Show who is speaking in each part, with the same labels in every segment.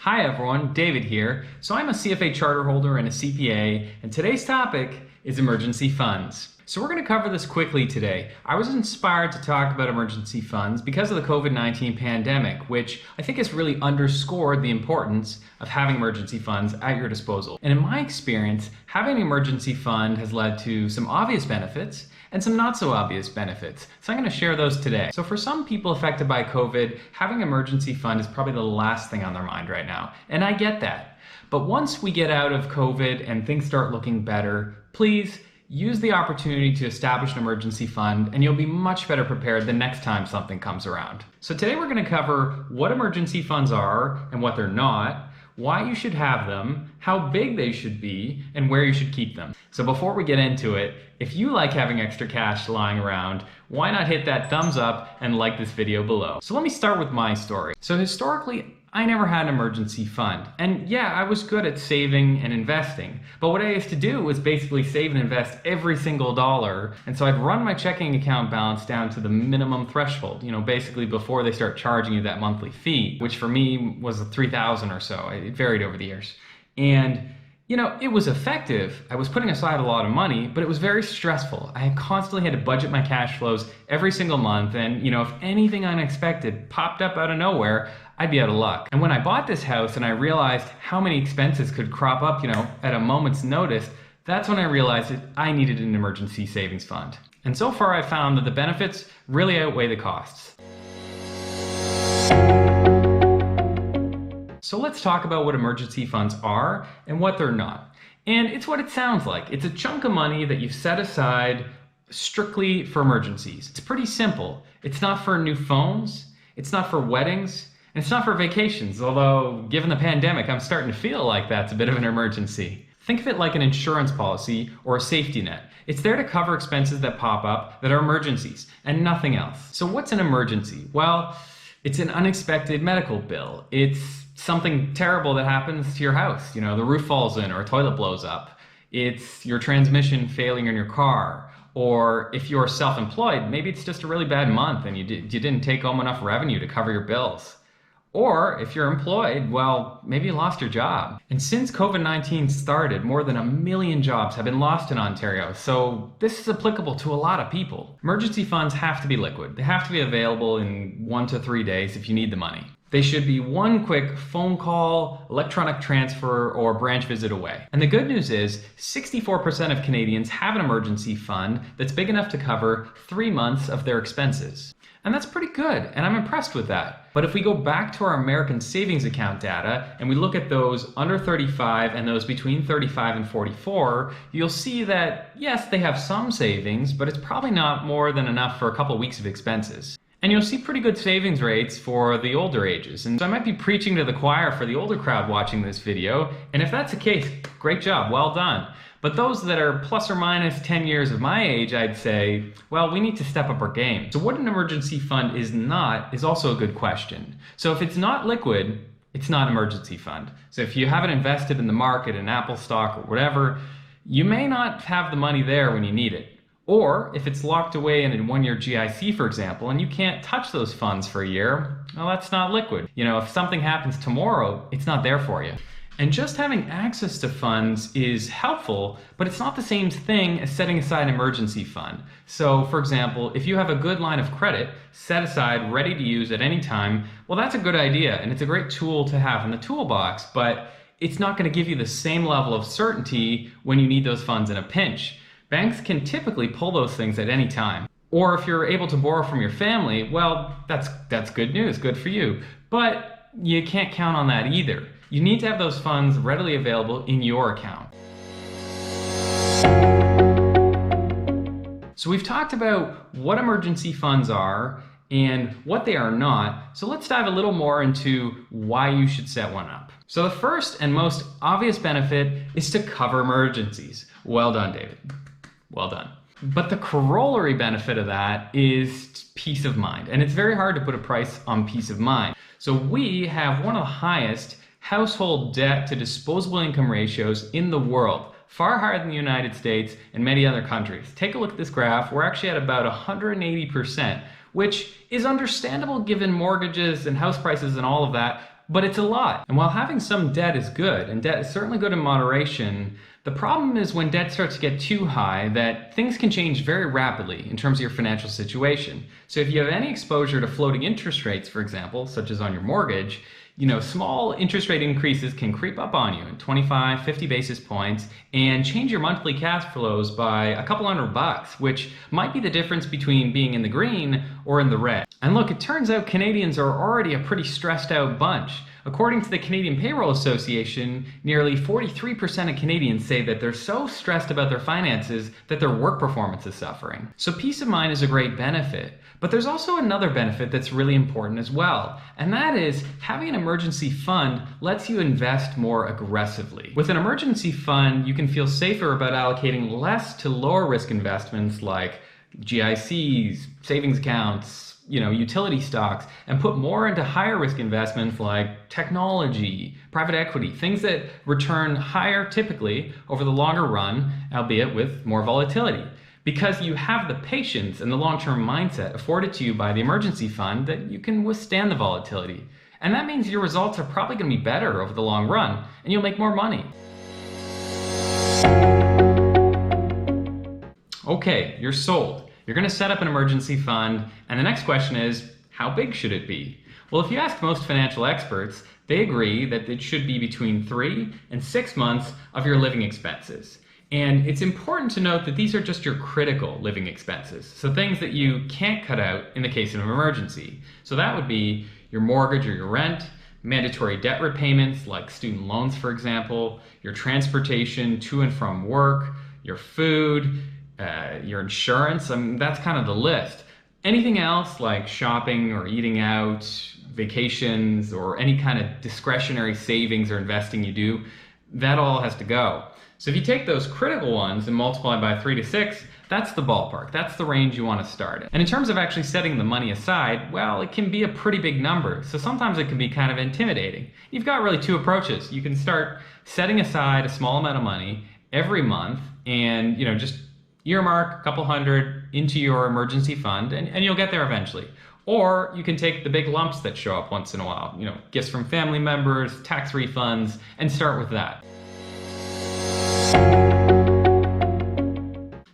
Speaker 1: Hi everyone, David here. So I'm a CFA charter holder and a CPA, and today's topic is emergency funds. So we're going to cover this quickly today. I was inspired to talk about emergency funds because of the COVID-19 pandemic, which I think has really underscored the importance of having emergency funds at your disposal. And in my experience, having an emergency fund has led to some obvious benefits and some not so obvious benefits. So I'm going to share those today. So for some people affected by COVID, having an emergency fund is probably the last thing on their mind right now. And I get that. But once we get out of COVID and things start looking better, please use the opportunity to establish an emergency fund and you'll be much better prepared the next time something comes around. So today we're going to cover what emergency funds are and what they're not, why you should have them, how big they should be, and where you should keep them. So before we get into it, if you like having extra cash lying around, why not hit that thumbs up and like this video below? So let me start with my story. So historically, I never had an emergency fund. And yeah, I was good at saving and investing. But what I used to do was basically save and invest every single dollar. And so I'd run my checking account balance down to the minimum threshold, basically before they start charging you that monthly fee, which for me was $3,000 or so. It varied over the years. And it was effective. I was putting aside a lot of money, but it was very stressful. I constantly had to budget my cash flows every single month. And, if anything unexpected popped up out of nowhere, I'd be out of luck. And when I bought this house and I realized how many expenses could crop up, at a moment's notice, that's when I realized that I needed an emergency savings fund. And so far I've found that the benefits really outweigh the costs. So let's talk about what emergency funds are and what they're not. And it's what it sounds like. It's a chunk of money that you've set aside strictly for emergencies. It's pretty simple. It's not for new phones, it's not for weddings, and it's not for vacations, although given the pandemic, I'm starting to feel like that's a bit of an emergency. Think of it like an insurance policy or a safety net. It's there to cover expenses that pop up that are emergencies and nothing else. So what's an emergency? Well, it's an unexpected medical bill. It's something terrible that happens to your house. The roof falls in or a toilet blows up. It's your transmission failing in your car. Or if you're self-employed, maybe it's just a really bad month and you didn't take home enough revenue to cover your bills. Or if you're employed, well, maybe you lost your job. And since COVID-19 started, more than 1 million jobs have been lost in Ontario. So this is applicable to a lot of people. Emergency funds have to be liquid. They have to be available in 1 to 3 days if you need the money. They should be one quick phone call, electronic transfer, or branch visit away. And the good news is 64% of Canadians have an emergency fund that's big enough to cover 3 months of their expenses. And that's pretty good, and I'm impressed with that. But if we go back to our American savings account data and we look at those under 35 and those between 35 and 44, you'll see that yes, they have some savings, but it's probably not more than enough for a couple weeks of expenses. And you'll see pretty good savings rates for the older ages. And so I might be preaching to the choir for the older crowd watching this video. And if that's the case, great job, well done. But those that are plus or minus 10 years of my age, I'd say, well, we need to step up our game. So what an emergency fund is not is also a good question. So if it's not liquid, it's not an emergency fund. So if you haven't invested in the market, in Apple stock or whatever, you may not have the money there when you need it. Or if it's locked away in a 1-year GIC, for example, and you can't touch those funds for a year, well, that's not liquid. If something happens tomorrow, it's not there for you. And just having access to funds is helpful, but it's not the same thing as setting aside an emergency fund. So, for example, if you have a good line of credit set aside, ready to use at any time, well, that's a good idea, and it's a great tool to have in the toolbox, but it's not going to give you the same level of certainty when you need those funds in a pinch. Banks can typically pull those things at any time. Or if you're able to borrow from your family, well, that's good news, good for you. But you can't count on that either. You need to have those funds readily available in your account. So we've talked about what emergency funds are and what they are not. So let's dive a little more into why you should set one up. So the first and most obvious benefit is to cover emergencies. Well done, David. Well done. But the corollary benefit of that is peace of mind. And it's very hard to put a price on peace of mind. So we have one of the highest household debt to disposable income ratios in the world, far higher than the United States and many other countries. Take a look at this graph. We're actually at about 180%, which is understandable given mortgages and house prices and all of that. but it's a lot. And while having some debt is good, and debt is certainly good in moderation, the problem is when debt starts to get too high that things can change very rapidly in terms of your financial situation. So if you have any exposure to floating interest rates, for example, such as on your mortgage, small interest rate increases can creep up on you in 25, 50 basis points and change your monthly cash flows by a couple $100, which might be the difference between being in the green or in the red. And look, it turns out Canadians are already a pretty stressed out bunch. According to the Canadian Payroll Association, nearly 43% of Canadians say that they're so stressed about their finances that their work performance is suffering. So peace of mind is a great benefit, but there's also another benefit that's really important as well, and that is having an emergency fund lets you invest more aggressively. With an emergency fund, you can feel safer about allocating less to lower risk investments like GICs, savings accounts, utility stocks, and put more into higher risk investments like technology, private equity, things that return higher typically over the longer run, albeit with more volatility. Because you have the patience and the long-term mindset afforded to you by the emergency fund that you can withstand the volatility. And that means your results are probably going to be better over the long run, and you'll make more money. Okay, you're sold. You're going to set up an emergency fund, and the next question is, how big should it be? Well, if you ask most financial experts, they agree that it should be between 3 and 6 months of your living expenses. And it's important to note that these are just your critical living expenses, so things that you can't cut out in the case of an emergency. So that would be your mortgage or your rent, mandatory debt repayments like student loans, for example, your transportation to and from work, your food, your insurance. That's kind of the list. Anything else like shopping or eating out, vacations, or any kind of discretionary savings or investing you do, that all has to go. So if you take those critical ones and multiply by 3 to 6, that's the ballpark. That's the range you want to start in. And in terms of actually setting the money aside, well, it can be a pretty big number. So sometimes it can be kind of intimidating. You've got really two approaches. You can start setting aside a small amount of money every month and, just earmark a couple hundred into your emergency fund and you'll get there eventually. Or you can take the big lumps that show up once in a while, gifts from family members, tax refunds, and start with that.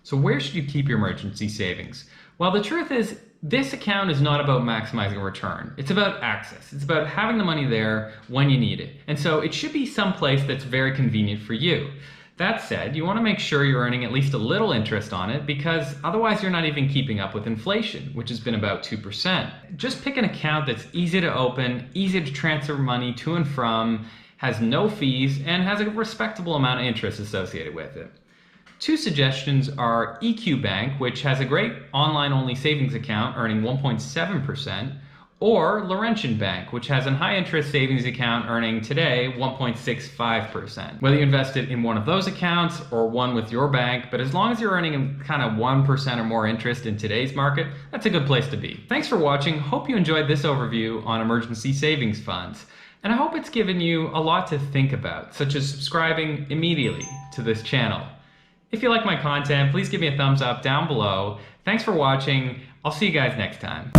Speaker 1: So where should you keep your emergency savings? Well, the truth is, this account is not about maximizing a return. It's about access. It's about having the money there when you need it. And so it should be someplace that's very convenient for you. That said, you want to make sure you're earning at least a little interest on it because otherwise you're not even keeping up with inflation, which has been about 2%. Just pick an account that's easy to open, easy to transfer money to and from, has no fees, and has a respectable amount of interest associated with it. Two suggestions are EQ Bank, which has a great online-only savings account earning 1.7%, or Laurentian Bank, which has a high-interest savings account earning today 1.65%. Whether you invested in one of those accounts or one with your bank, but as long as you're earning kind of 1% or more interest in today's market, that's a good place to be. Thanks for watching. Hope you enjoyed this overview on emergency savings funds. And I hope it's given you a lot to think about, such as subscribing immediately to this channel. If you like my content, please give me a thumbs up down below. Thanks for watching. I'll see you guys next time.